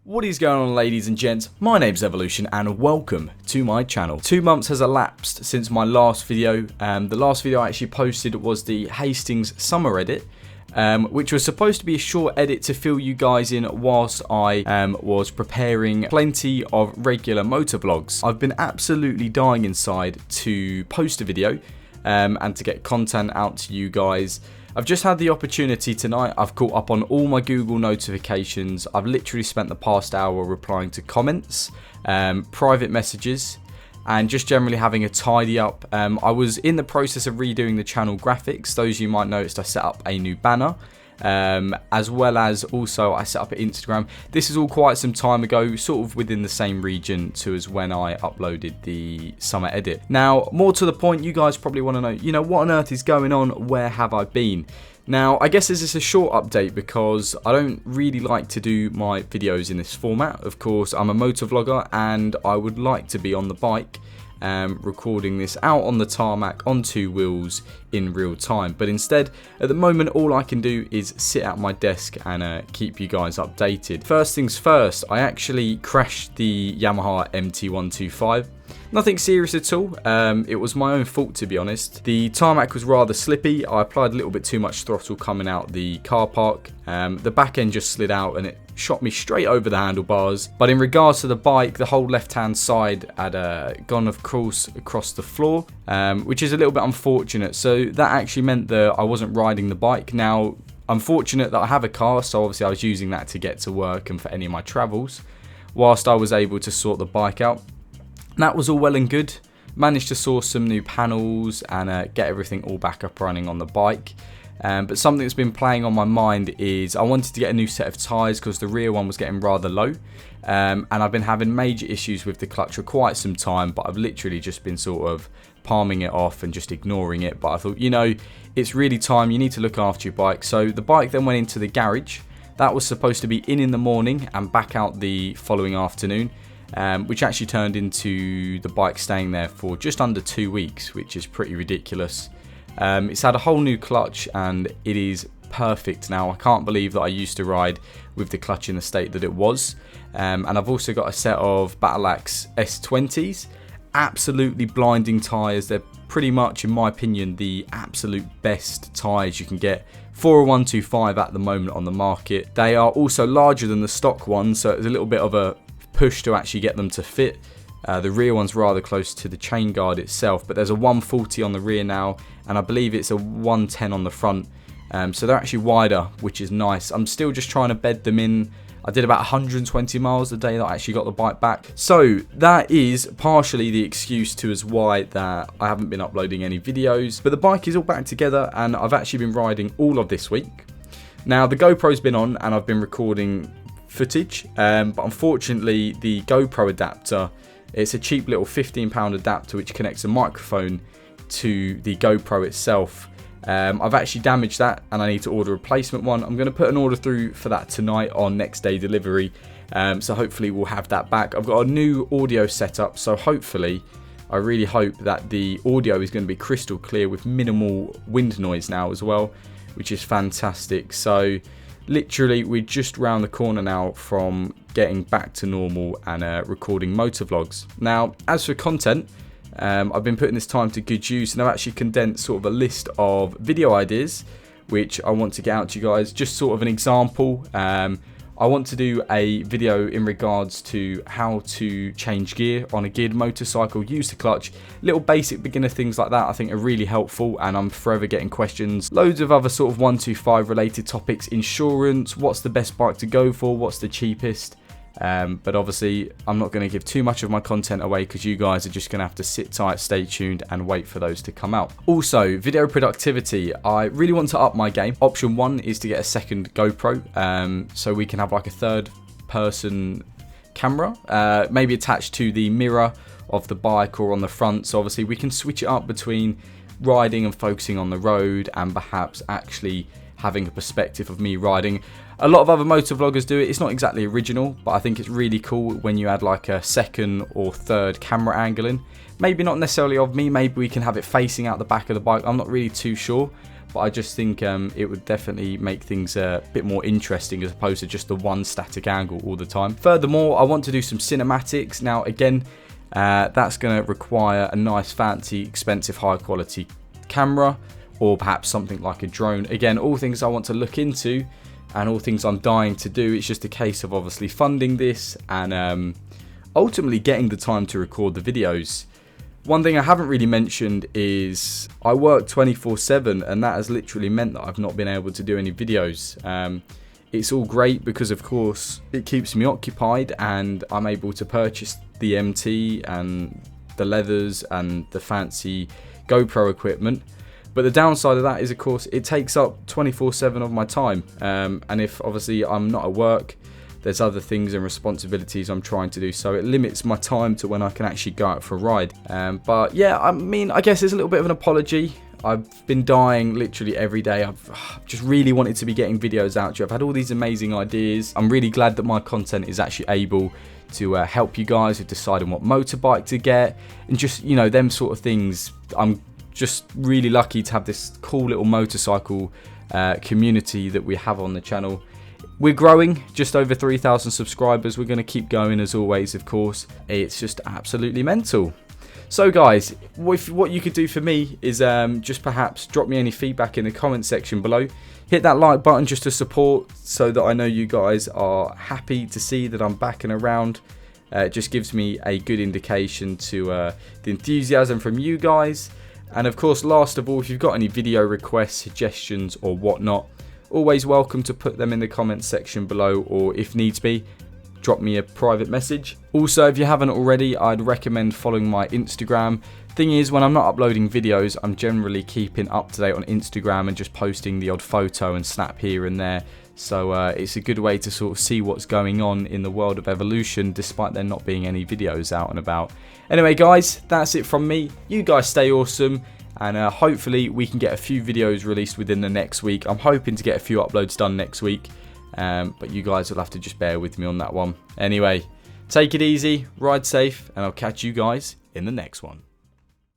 What is going on, ladies and gents? My name's Evolution and welcome to my channel. 2 months has elapsed since my last video. The last video I actually posted was the Hastings summer edit, which was supposed to be a short edit to fill you guys in whilst I was preparing plenty of regular motor vlogs. I've been absolutely dying inside to post a video and to get content out to you guys. I've just had the opportunity tonight. I've caught up on all my Google notifications. I've literally spent the past hour replying to comments, private messages, and just generally having a tidy up. I was in the process of redoing the channel graphics. Those of you might noticed I set up a new banner, as well as also I set up an Instagram. This is all quite some time ago, sort of within the same region to as when I uploaded the summer edit. Now, more to the point, you guys probably want to know, what on earth is going on? Where have I been? Now, I guess this is a short update because I don't really like to do my videos in this format. Of course, I'm a motor vlogger and I would like to be on the bike, recording this out on the tarmac on 2 wheels in real time, but instead at the moment all I can do is sit at my desk and keep you guys updated. First things first, I actually crashed the Yamaha MT125. Nothing serious at all. It was my own fault, to be honest. The tarmac was rather slippy. I applied a little bit too much throttle coming out the car park. The back end just slid out and it shot me straight over the handlebars. But in regards to the bike, the whole left hand side had gone of course across the floor, which is a little bit unfortunate. So that actually meant that I wasn't riding the bike. Now, I'm fortunate that I have a car, so obviously I was using that to get to work and for any of my travels, whilst I was able to sort the bike out. That was all well and good. Managed to source some new panels and get everything all back up running on the bike. But something that's been playing on my mind is I wanted to get a new set of tyres because the rear one was getting rather low. And I've been having major issues with the clutch for quite some time, but I've literally just been sort of palming it off and just ignoring it. But I thought, it's really time. You need to look after your bike. So the bike then went into the garage. That was supposed to be in the morning and back out the following afternoon. Which actually turned into the bike staying there for just under 2 weeks, which is pretty ridiculous. It's had a whole new clutch and it is perfect now. I can't believe that I used to ride with the clutch in the state that it was. And I've also got a set of Battlax S20s. Absolutely blinding tyres. They're pretty much, in my opinion, the absolute best tyres you can get for a 125 at the moment on the market. They are also larger than the stock ones, so it's a little bit of a push to actually get them to fit. The rear one's rather close to the chain guard itself, but there's a 140 on the rear now, and I believe it's a 110 on the front. So they're actually wider, which is nice. I'm still just trying to bed them in. I did about 120 miles the day that I actually got the bike back. So that is partially the excuse to as why that I haven't been uploading any videos. But the bike is all back together, and I've actually been riding all of this week. Now the GoPro's been on, and I've been recording footage, but unfortunately the GoPro adapter, it's a cheap little £15 adapter which connects a microphone to the GoPro itself. I've actually damaged that and I need to order a replacement one. I'm going to put an order through for that tonight on next day delivery, so hopefully we'll have that back. I've got a new audio setup, so hopefully, I really hope that the audio is going to be crystal clear with minimal wind noise now as well, which is fantastic. So literally, we're just round the corner now from getting back to normal and recording motor vlogs. Now, as for content, I've been putting this time to good use, and I've actually condensed sort of a list of video ideas which I want to get out to you guys. Just sort of an example, I want to do a video in regards to how to change gear on a geared motorcycle, use the clutch, little basic beginner things like that I think are really helpful, and I'm forever getting questions. Loads of other sort of 125 related topics, insurance, what's the best bike to go for, what's the cheapest. But obviously I'm not going to give too much of my content away because you guys are just going to have to sit tight, stay tuned and wait for those to come out. Also, video productivity, I really want to up my game. Option 1 is to get a second GoPro, so we can have like a third person camera, maybe attached to the mirror of the bike or on the front, so obviously we can switch it up between riding and focusing on the road and perhaps actually having a perspective of me riding. A lot of other motor vloggers do it. It's not exactly original, but I think it's really cool when you add like a second or third camera angle in. Maybe not necessarily of me, maybe we can have it facing out the back of the bike. I'm not really too sure, but I just think it would definitely make things a bit more interesting as opposed to just the one static angle all the time. Furthermore, I want to do some cinematics. Now again, that's going to require a nice, fancy, expensive, high quality camera, or perhaps something like a drone. Again, all things I want to look into and all things I'm dying to do. It's just a case of obviously funding this and ultimately getting the time to record the videos. One thing I haven't really mentioned is I work 24/7, and that has literally meant that I've not been able to do any videos. It's all great because of course it keeps me occupied and I'm able to purchase the MT and the leathers and the fancy GoPro equipment. But the downside of that is, of course, it takes up 24/7 of my time. And if obviously I'm not at work, there's other things and responsibilities I'm trying to do. So it limits my time to when I can actually go out for a ride. But yeah, I mean, I guess it's a little bit of an apology. I've been dying literally every day. I've just really wanted to be getting videos out to you. I've had all these amazing ideas. I'm really glad that my content is actually able to help you guys with deciding what motorbike to get. And just, you know, them sort of things. I'm just really lucky to have this cool little motorcycle community that we have on the channel. We're growing, just over 3,000 subscribers. We're going to keep going as always, of course. It's just absolutely mental. So guys, what you could do for me is just perhaps drop me any feedback in the comment section below. Hit that like button just to support, so that I know you guys are happy to see that I'm back and around. It just gives me a good indication to the enthusiasm from you guys. And of course, last of all, if you've got any video requests, suggestions or whatnot, always welcome to put them in the comments section below, or if needs be, drop me a private message. Also, if you haven't already, I'd recommend following my Instagram. Thing is, when I'm not uploading videos, I'm generally keeping up to date on Instagram and just posting the odd photo and snap here and there. So it's a good way to sort of see what's going on in the world of evolution, despite there not being any videos out and about. Anyway guys, that's it from me. You guys stay awesome, and hopefully we can get a few videos released within the next week. I'm hoping to get a few uploads done next week, but you guys will have to just bear with me on that one. Anyway, take it easy, ride safe, and I'll catch you guys in the next one.